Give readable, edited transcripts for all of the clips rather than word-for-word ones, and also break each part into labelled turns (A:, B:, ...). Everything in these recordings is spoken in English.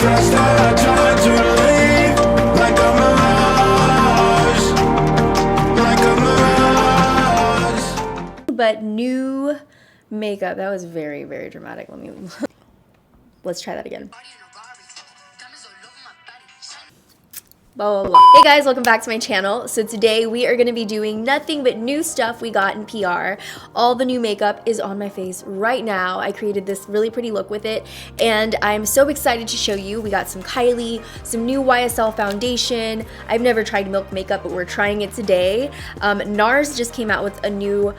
A: just trying to leave like a mirage, like a mirage.
B: But new makeup. That was very, very dramatic. Let's try that again. Blah, blah, blah. Hey guys, welcome back to my channel. So today we are going to be doing nothing but new stuff we got in PR. All the new makeup is on my face right now. I created this really pretty look with it, and I'm so excited to show you. We got some Kylie, some new YSL foundation. I've never tried Milk makeup, but we're trying it today. NARS just came out with a new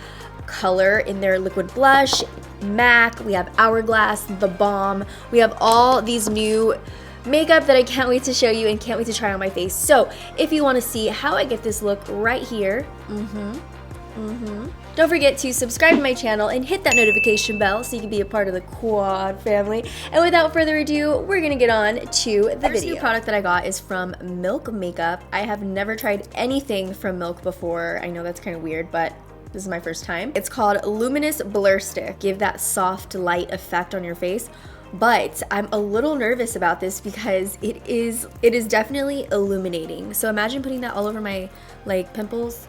B: color in their liquid blush. MAC, we have Hourglass, The Bomb. We have all these new makeup that I can't wait to show you and can't wait to try on my face. So if you want to see how I get this look right here, don't forget to subscribe to my channel and hit that notification bell so you can be a part of the quad family. And without further ado, we're gonna get on to the video. First new product that I got is from Milk Makeup. I have never tried anything from Milk before. I know that's kind of weird, but this is my first time. It's called Luminous Blur Stick. Give that soft light effect on your face. But I'm a little nervous about this because it is definitely illuminating. So imagine putting that all over my like pimples.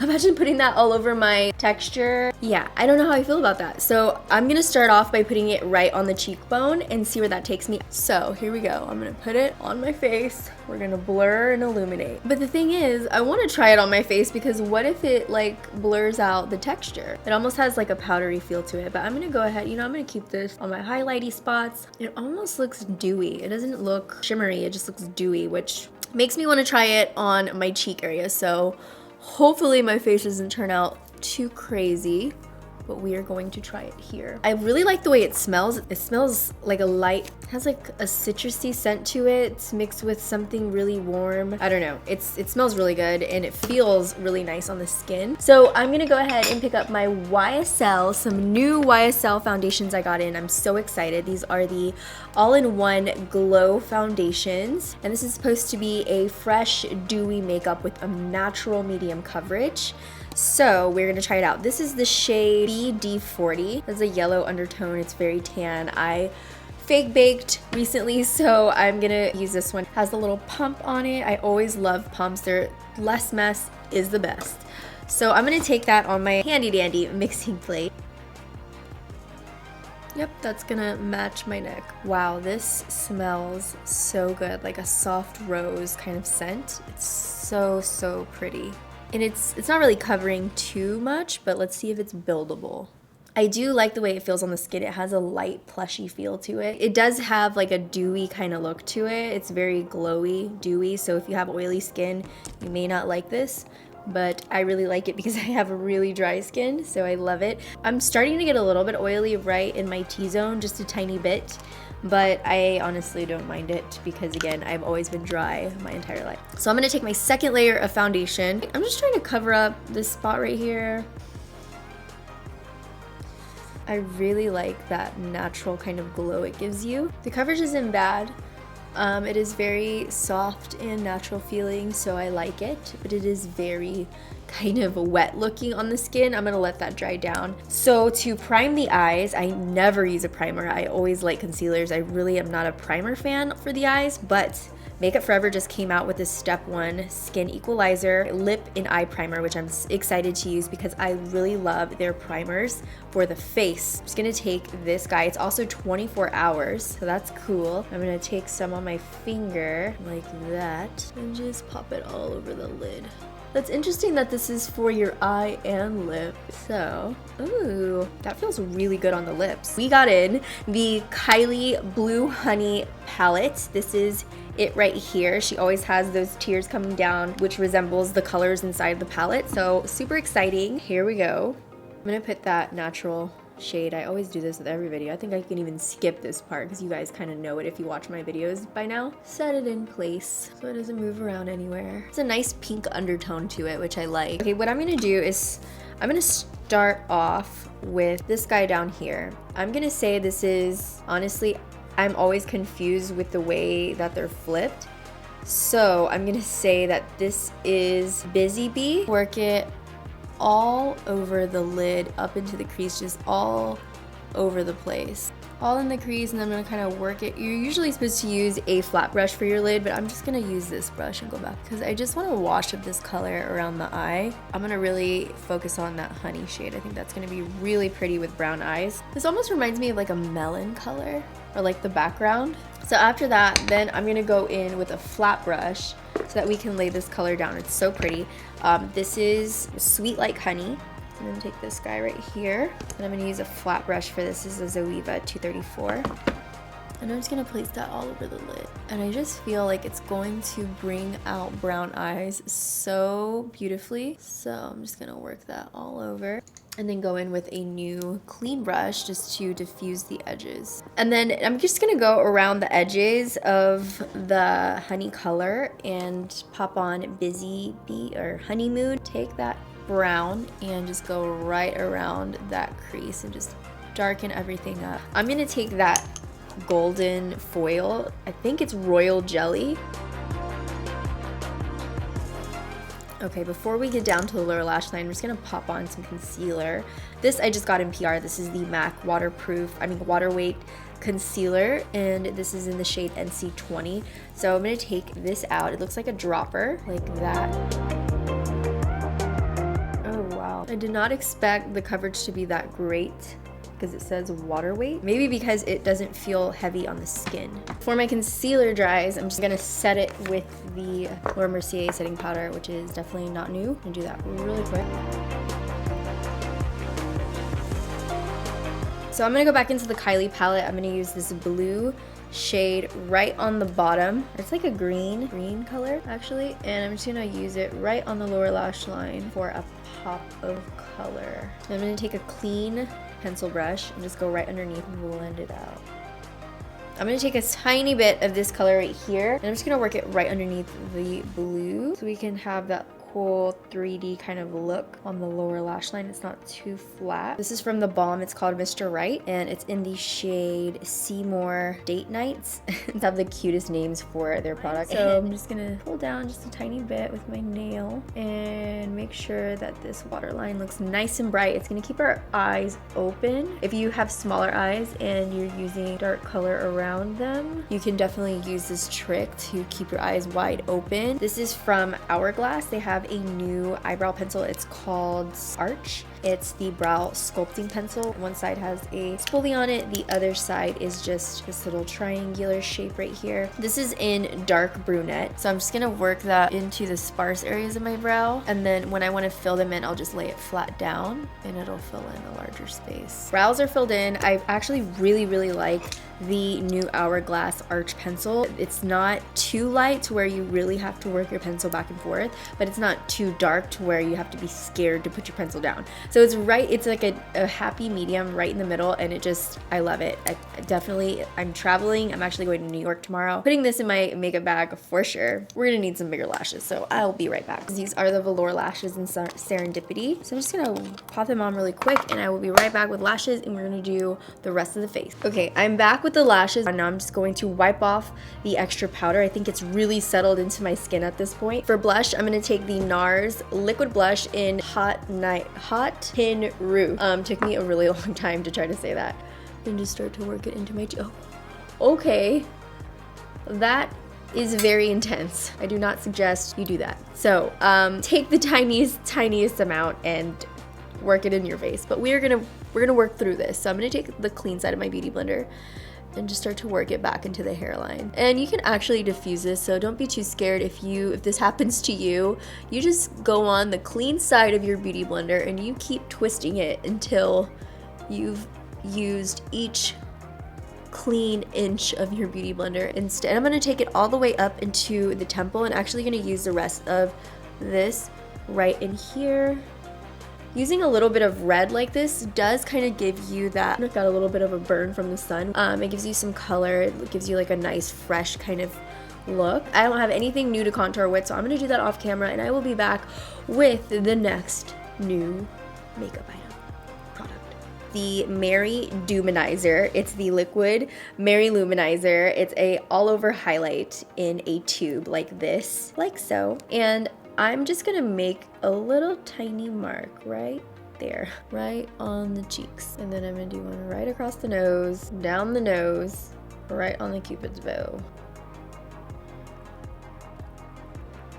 B: Imagine putting that all over my texture. Yeah, I don't know how I feel about that. So I'm gonna start off by putting it right on the cheekbone and see where that takes me. So here we go. I'm gonna put it on my face. We're gonna blur and illuminate. But the thing is, I wanna try it on my face because what if it like blurs out the texture? It almost has like a powdery feel to it, but I'm gonna go ahead, I'm gonna keep this on my highlighty spots. It almost looks dewy. It doesn't look shimmery, it just looks dewy, which makes me wanna try it on my cheek area. So hopefully my face doesn't turn out too crazy, but we are going to try it here. I really like the way it smells. It smells like a light, it has like a citrusy scent to it. It's mixed with something really warm. I don't know, it smells really good and it feels really nice on the skin. So I'm gonna go ahead and pick up my YSL, some new YSL foundations I got in. I'm so excited. These are the all-in-one glow foundations. And this is supposed to be a fresh, dewy makeup with a natural medium coverage. So we're gonna try it out. This is the shade BD40. There's a yellow undertone, it's very tan. I fake baked recently, so I'm gonna use this one. It has a little pump on it. I always love pumps. They're less mess is the best. So I'm gonna take that on my handy dandy mixing plate. Yep, that's gonna match my neck. Wow, this smells so good, like a soft rose kind of scent. It's so, so pretty. And it's not really covering too much, but let's see if it's buildable. I do like the way it feels on the skin. It has a light plushy feel to it. It does have like a dewy kind of look to it. It's very glowy, dewy, so if you have oily skin, you may not like this, but I really like it because I have a really dry skin, so I love it. I'm starting to get a little bit oily right in my T-zone, just a tiny bit, but I honestly don't mind it because again, I've always been dry my entire life. So I'm gonna take my second layer of foundation. I'm just trying to cover up this spot right here. I really like that natural kind of glow it gives you. The coverage isn't bad. It is very soft and natural feeling, so I like it, but it is very kind of wet looking on the skin. I'm gonna let that dry down. So to prime the eyes, I never use a primer. I always like concealers. I really am not a primer fan for the eyes, but Makeup Forever just came out with this Step 1 Skin Equalizer Lip and Eye Primer, which I'm excited to use because I really love their primers for the face. I'm just gonna take this guy. It's also 24 hours, so that's cool. I'm gonna take some on my finger like that and just pop it all over the lid. That's interesting that this is for your eye and lip. So, ooh, that feels really good on the lips. We got in the Kylie Blue Honey palette. This is it right here. She always has those tears coming down, which resembles the colors inside the palette. So super exciting. Here we go. I'm gonna put that natural shade. I always do this with every video. I think I can even skip this part because you guys kind of know it if you watch my videos by now. Set it in place so it doesn't move around anywhere. It's a nice pink undertone to it, which I like. Okay, what I'm gonna do is I'm gonna start off with this guy down here. I'm gonna say this is, honestly, I'm always confused with the way that they're flipped. So I'm gonna say that this is Busy Bee. Work it all over the lid, up into the crease, just all over the place. All in the crease, and I'm gonna kind of work it. You're usually supposed to use a flat brush for your lid, but I'm just gonna use this brush and go back because I just want to wash up this color around the eye. I'm gonna really focus on that honey shade. I think that's gonna be really pretty with brown eyes. This almost reminds me of like a melon color, or like the background. So after that, then I'm gonna go in with a flat brush so that we can lay this color down. It's so pretty. This is Sweet Like Honey. I'm gonna take this guy right here, and I'm gonna use a flat brush for this. This is a Zoeva 234. And I'm just gonna place that all over the lid. And I just feel like it's going to bring out brown eyes so beautifully. So I'm just gonna work that all over. And then go in with a new clean brush just to diffuse the edges. And then I'm just gonna go around the edges of the honey color and pop on Busy Bee or Honey Mood. Take that brown and just go right around that crease and just darken everything up. I'm gonna take that golden foil, I think it's Royal Jelly. Okay, before we get down to the lower lash line, I'm just gonna pop on some concealer. This I just got in PR. This is the MAC water weight concealer, and this is in the shade NC20. So I'm gonna take this out. It looks like a dropper, like that. Oh wow. I did not expect the coverage to be that great because it says water weight. Maybe because it doesn't feel heavy on the skin. Before my concealer dries, I'm just gonna set it with the Laura Mercier setting powder, which is definitely not new. I'm gonna do that really quick. So I'm gonna go back into the Kylie palette. I'm gonna use this blue shade right on the bottom. It's like a green color actually, and I'm just gonna use it right on the lower lash line for a pop of color. And I'm gonna take a clean pencil brush and just go right underneath and blend it out. I'm gonna take a tiny bit of this color right here, and I'm just gonna work it right underneath the blue so we can have that cool 3D kind of look on the lower lash line. It's not too flat. This is from the Balm. It's called Mr. Right, and it's in the shade Seymour Date Nights. They have the cutest names for their products. So I'm just gonna pull down just a tiny bit with my nail and make sure that this waterline looks nice and bright. It's gonna keep our eyes open. If you have smaller eyes and you're using dark color around them, you can definitely use this trick to keep your eyes wide open. This is from Hourglass. They have a new eyebrow pencil. It's called Arch. It's the brow sculpting pencil. One side has a spoolie on it. The other side is just this little triangular shape right here. This is in dark brunette. So I'm just gonna work that into the sparse areas of my brow. And then when I wanna fill them in, I'll just lay it flat down and it'll fill in a larger space. Brows are filled in. I actually really like the new Hourglass Arch pencil. It's not too light to where you really have to work your pencil back and forth, but it's not too dark to where you have to be scared to put your pencil down. So it's like a happy medium right in the middle, and I love it. I'm traveling. I'm actually going to New York tomorrow. Putting this in my makeup bag for sure. We're gonna need some bigger lashes, so I'll be right back. These are the velour lashes in Serendipity. So I'm just gonna pop them on really quick, and I will be right back with lashes, and we're gonna do the rest of the face. Okay, I'm back with the lashes, and now I'm just going to wipe off the extra powder. I think it's really settled into my skin at this point. For blush, I'm gonna take the NARS liquid blush in Hot Tin Roof. Took me a really long time to try to say that. And just start to work it into my cheek. Oh, okay. That is very intense. I do not suggest you do that. So take the tiniest amount and work it in your face. But we're gonna work through this. So I'm gonna take the clean side of my beauty blender and just start to work it back into the hairline. And you can actually diffuse this, so don't be too scared if this happens to you. You just go on the clean side of your beauty blender and you keep twisting it until you've used each clean inch of your beauty blender. Instead, I'm gonna take it all the way up into the temple and actually gonna use the rest of this right in here. Using a little bit of red like this does kind of give you that, got a little bit of a burn from the sun. It gives you some color. It gives you like a nice fresh kind of look. I don't have anything new to contour with, so I'm gonna do that off camera, and I will be back with the next new makeup item product. The Mary Luminizer. It's the liquid Mary Luminizer. It's a all over highlight in a tube like this, like so. And I'm just gonna make a little tiny mark right there, right on the cheeks. And then I'm gonna do one right across the nose, down the nose, right on the Cupid's bow.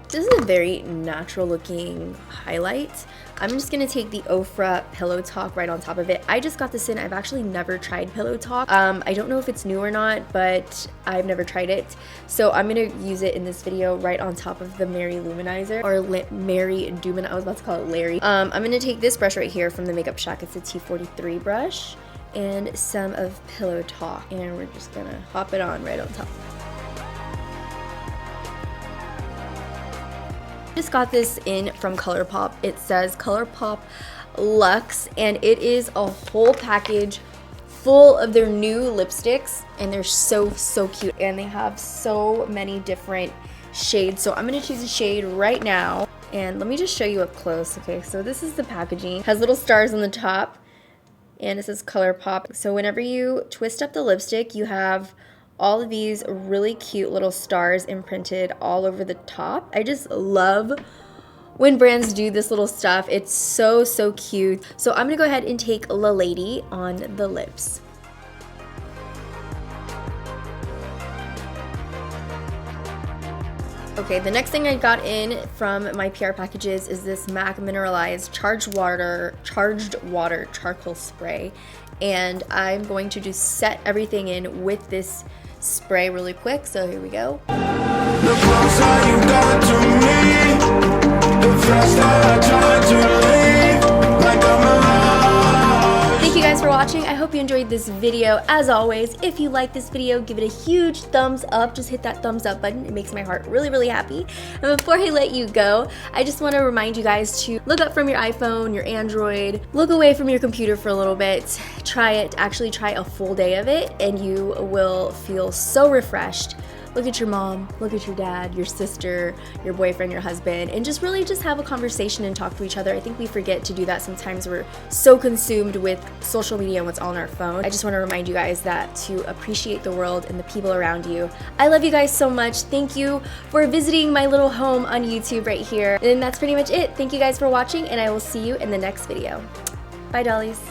B: This is a very natural looking highlight. I'm just gonna take the Ofra Pillow Talk right on top of it. I just got this in. I've actually never tried Pillow Talk. I don't know if it's new or not, but I've never tried it. So I'm gonna use it in this video right on top of the Mary Luminizer, or Mary Dumin. I was about to call it Larry. I'm gonna take this brush right here from the Makeup Shack. It's a T43 brush, and some of Pillow Talk, and we're just gonna pop it on right on top. Just got this in from ColourPop. It says ColourPop Luxe, and it is a whole package full of their new lipsticks, and they're so cute, and they have so many different shades. So I'm gonna choose a shade right now, and let me just show you up close. Okay, so this is the packaging. It has little stars on the top, and it says ColourPop. So whenever you twist up the lipstick, you have all of these really cute little stars imprinted all over the top. I just love when brands do this little stuff. It's so cute. So I'm gonna go ahead and take La Lady on the lips. Okay, the next thing I got in from my PR packages is this MAC Mineralized Charged Water Charcoal Spray. And I'm going to just set everything in with this spray really quick. So here we go.
A: The closer you got to me, the faster I try to leave, like a mirage.
B: Thank you guys for watching. I hope you enjoyed this video. As always, if you like this video, give it a huge thumbs up. Just hit that thumbs up button. It makes my heart really happy. And before I let you go, I just want to remind you guys to look up from your iPhone, your Android, look away from your computer for a little bit. Try it, actually try a full day of it, and you will feel so refreshed. Look at your mom, look at your dad, your sister, your boyfriend, your husband, and just really just have a conversation and talk to each other. I think we forget to do that sometimes. We're so consumed with social media and what's on our phone. I just want to remind you guys that to appreciate the world and the people around you. I love you guys so much. Thank you for visiting my little home on YouTube right here. And that's pretty much it. Thank you guys for watching, and I will see you in the next video. Bye, dollies.